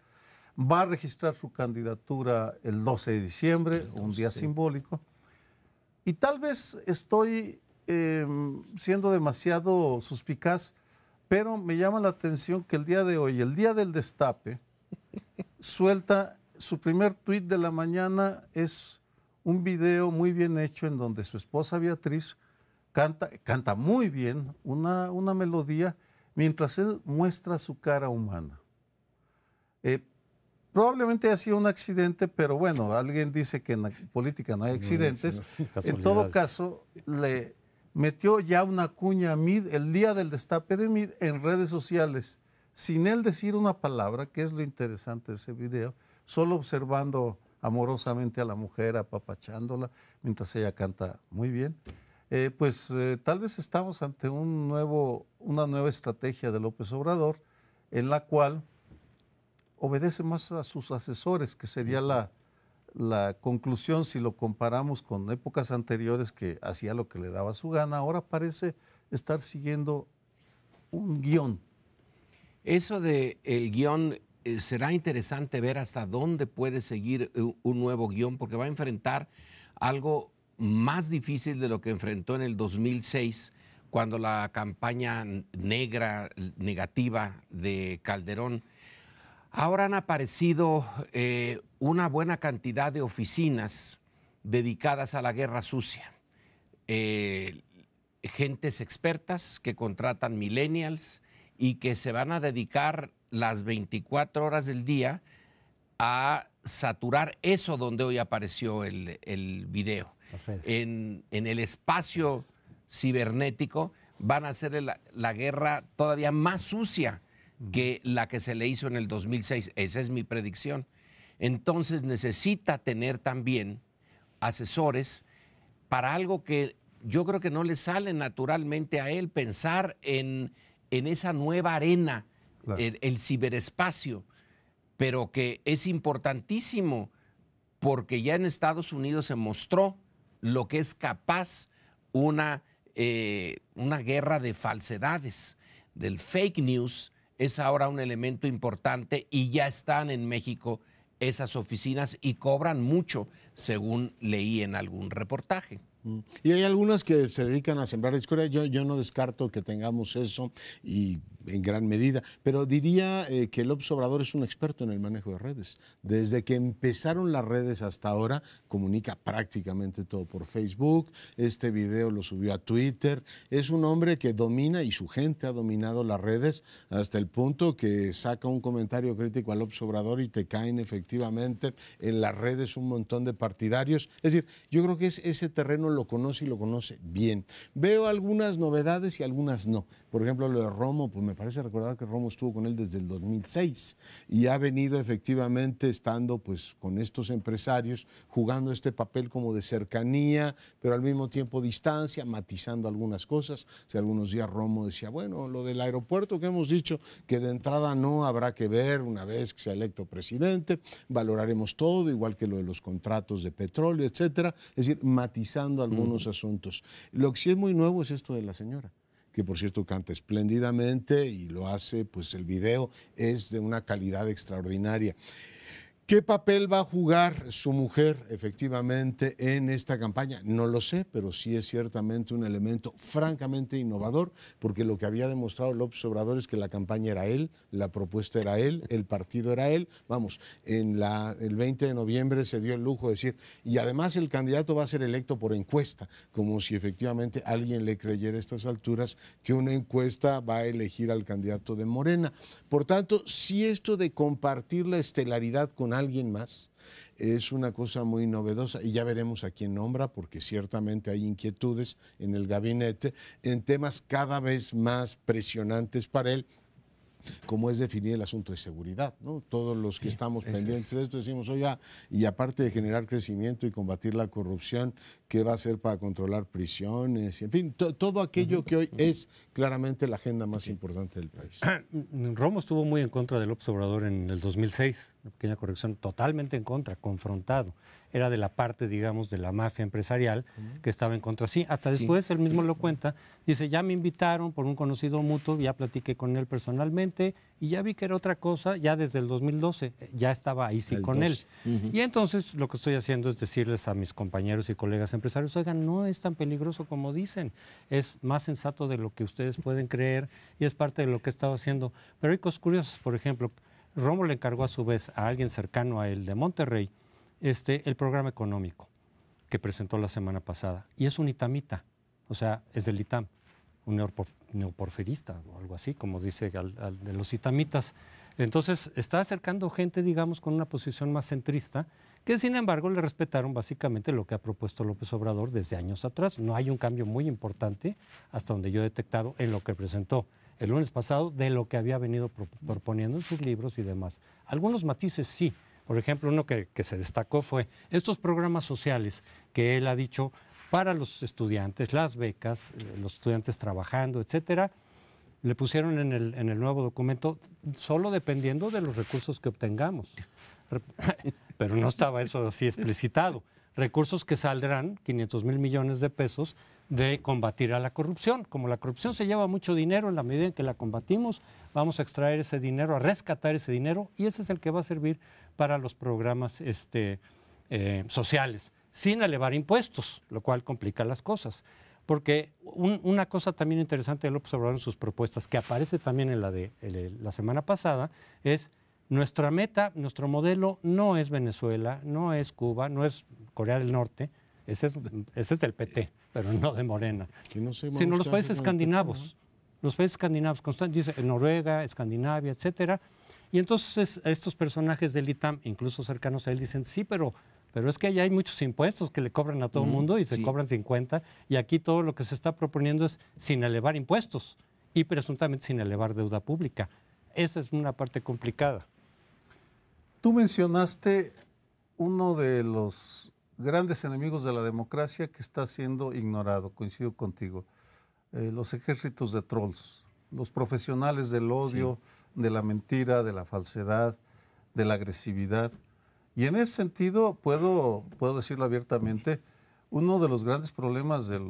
Va a registrar su candidatura el 12 de diciembre, un día simbólico. Y tal vez estoy siendo demasiado suspicaz, pero me llama la atención que el día de hoy, el día del destape, suelta su primer tuit de la mañana, es un video muy bien hecho en donde su esposa Beatriz canta muy bien una melodía mientras él muestra su cara humana. Probablemente haya sido un accidente, pero bueno, alguien dice que en la política no hay accidentes. En todo caso, le metió ya una cuña a Mid el día del destape de Mid en redes sociales, sin él decir una palabra, que es lo interesante de ese video, solo observando amorosamente a la mujer, apapachándola, mientras ella canta muy bien. Tal vez estamos ante una nueva estrategia de López Obrador, en la cual obedece más a sus asesores, que sería la conclusión si lo comparamos con épocas anteriores, que hacía lo que le daba su gana. Ahora parece estar siguiendo un guión. Eso del guión será interesante ver hasta dónde puede seguir un nuevo guión, porque va a enfrentar algo más difícil de lo que enfrentó en el 2006, cuando la campaña negra, negativa de Calderón. Ahora han aparecido una buena cantidad de oficinas dedicadas a la guerra sucia. Gentes expertas que contratan millennials y que se van a dedicar las 24 horas del día a saturar eso donde hoy apareció el video. En el espacio cibernético van a hacer la guerra todavía más sucia que la que se le hizo en el 2006. Esa es mi predicción. Entonces necesita tener también asesores para algo que yo creo que no le sale naturalmente a él, pensar en esa nueva arena, claro, el ciberespacio, pero que es importantísimo porque ya en Estados Unidos se mostró lo que es capaz una guerra de falsedades, del fake news. Es ahora un elemento importante y ya están en México esas oficinas y cobran mucho, según leí en algún reportaje. Y hay algunas que se dedican a sembrar discordia. Yo no descarto que tengamos eso y en gran medida, pero diría que López Obrador es un experto en el manejo de redes. Desde que empezaron las redes hasta ahora, comunica prácticamente todo por Facebook, este video lo subió a Twitter, es un hombre que domina y su gente ha dominado las redes hasta el punto que saca un comentario crítico a López Obrador y te caen efectivamente en las redes un montón de partidarios. Es decir, yo creo que ese terreno lo conoce y lo conoce bien. Veo algunas novedades y algunas no. Por ejemplo, lo de Romo, pues me parece recordar que Romo estuvo con él desde el 2006 y ha venido efectivamente estando pues con estos empresarios jugando este papel como de cercanía, pero al mismo tiempo distancia, matizando algunas cosas. Hace algunos días Romo decía, bueno, lo del aeropuerto que hemos dicho que de entrada no habrá que ver una vez que sea electo presidente, valoraremos todo, igual que lo de los contratos de petróleo, etcétera. Es decir, matizando algunos asuntos. Lo que sí es muy nuevo es esto de la señora, que por cierto canta espléndidamente y lo hace, pues el video es de una calidad extraordinaria. ¿Qué papel va a jugar su mujer efectivamente en esta campaña? No lo sé, pero sí es ciertamente un elemento francamente innovador, porque lo que había demostrado López Obrador es que la campaña era él, la propuesta era él, el partido era él. Vamos, el 20 de noviembre se dio el lujo de decir, y además el candidato va a ser electo por encuesta, como si efectivamente alguien le creyera a estas alturas que una encuesta va a elegir al candidato de Morena. Por tanto, si esto de compartir la estelaridad con alguien más es una cosa muy novedosa y ya veremos a quién nombra, porque ciertamente hay inquietudes en el gabinete en temas cada vez más presionantes para él, como es definir el asunto de seguridad, ¿no? Todos los que estamos pendientes de esto decimos, oiga, y aparte de generar crecimiento y combatir la corrupción, ¿qué va a hacer para controlar prisiones? En fin, todo aquello que hoy es claramente la agenda más importante del país. Romo estuvo muy en contra de López Obrador en el 2006, una pequeña corrección, totalmente en contra, confrontado. Era de la parte, digamos, de la mafia empresarial que estaba en contra. Sí, hasta después él mismo lo cuenta. Dice, ya me invitaron por un conocido mutuo, ya platiqué con él personalmente y ya vi que era otra cosa, ya desde el 2012, ya estaba ahí sí con él. Y entonces lo que estoy haciendo es decirles a mis compañeros y colegas empresarios, oigan, no es tan peligroso como dicen, es más sensato de lo que ustedes pueden creer y es parte de lo que he estado haciendo. Pero hay cosas curiosas, por ejemplo, Romo le encargó a su vez a alguien cercano a él de Monterrey, el programa económico que presentó la semana pasada. Y es un itamita, o sea, es del ITAM, un neoporfirista o algo así, como dice de los itamitas. Entonces, está acercando gente, digamos, con una posición más centrista, que sin embargo le respetaron básicamente lo que ha propuesto López Obrador desde años atrás. No hay un cambio muy importante, hasta donde yo he detectado, en lo que presentó el lunes pasado, de lo que había venido proponiendo en sus libros y demás. Algunos matices sí. Por ejemplo, uno que se destacó fue estos programas sociales que él ha dicho para los estudiantes, las becas, los estudiantes trabajando, etcétera, le pusieron en el nuevo documento solo dependiendo de los recursos que obtengamos. Pero no estaba eso así explicitado. Recursos que saldrán, 500,000 millones de pesos, de combatir a la corrupción. Como la corrupción se lleva mucho dinero, en la medida en que la combatimos, vamos a extraer ese dinero, a rescatar ese dinero, y ese es el que va a servir para los programas sociales, sin elevar impuestos, lo cual complica las cosas. Porque una cosa también interesante de López Obrador en sus propuestas, que aparece también en la de la semana pasada, es nuestra meta, nuestro modelo no es Venezuela, no es Cuba, no es Corea del Norte, ese es del PT, pero no de Morena, sino los países escandinavos. Los países escandinavos, dice Noruega, Escandinavia, etcétera. Y entonces estos personajes del ITAM, incluso cercanos a él, dicen, sí, pero es que allá hay muchos impuestos que le cobran a todo el mundo y se cobran 50, y aquí todo lo que se está proponiendo es sin elevar impuestos y presuntamente sin elevar deuda pública. Esa es una parte complicada. Tú mencionaste uno de los grandes enemigos de la democracia que está siendo ignorado, coincido contigo, los ejércitos de trolls, los profesionales del odio, de la mentira, de la falsedad, de la agresividad. Y en ese sentido, puedo decirlo abiertamente, uno de los grandes problemas del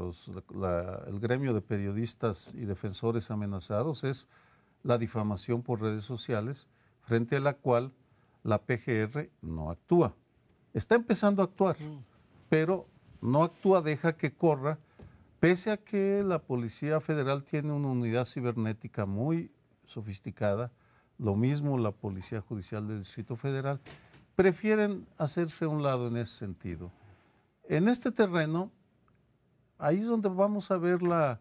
gremio de periodistas y defensores amenazados es la difamación por redes sociales, frente a la cual la PGR no actúa. Está empezando a actuar, pero no actúa, deja que corra, pese a que la Policía Federal tiene una unidad cibernética muy sofisticada, lo mismo la Policía Judicial del Distrito Federal, prefieren hacerse a un lado en ese sentido. En este terreno, ahí es donde vamos a ver la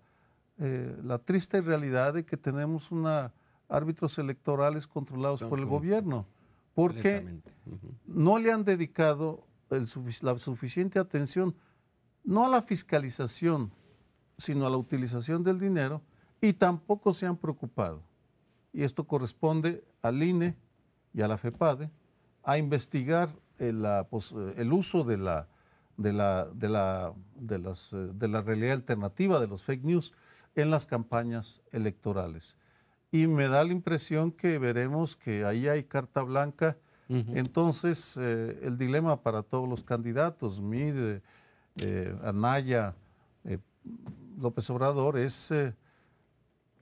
triste realidad de que tenemos árbitros electorales controlados por el gobierno, porque no le han dedicado la suficiente atención, no a la fiscalización, sino a la utilización del dinero, y tampoco se han preocupado. Y esto corresponde al INE y a la FEPADE a investigar el uso de la realidad alternativa, de los fake news, en las campañas electorales. Y me da la impresión que veremos que ahí hay carta blanca. Entonces, el dilema para todos los candidatos, Mid, Anaya, López Obrador, es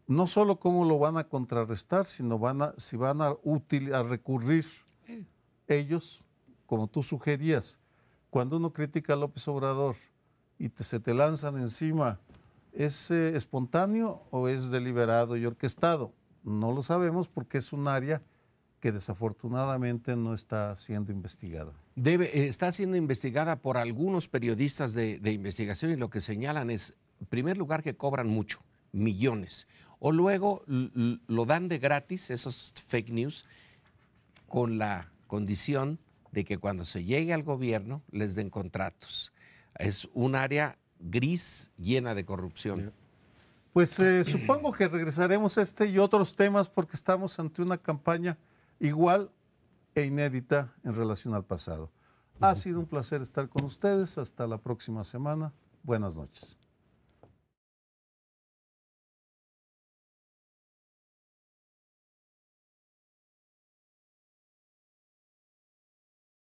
no solo cómo lo van a contrarrestar, sino si van a recurrir ellos, como tú sugerías. Cuando uno critica a López Obrador y se te lanzan encima, ¿es espontáneo o es deliberado y orquestado? No lo sabemos porque es un área que desafortunadamente no está siendo investigada. Está siendo investigada por algunos periodistas de investigación, y lo que señalan es, en primer lugar, que cobran mucho, millones, o luego lo dan de gratis, esos fake news, con la condición de que cuando se llegue al gobierno les den contratos. Es un área gris llena de corrupción. Pues supongo que regresaremos a este y otros temas porque estamos ante una campaña igual e inédita en relación al pasado. Ha sido un placer estar con ustedes. Hasta la próxima semana. Buenas noches.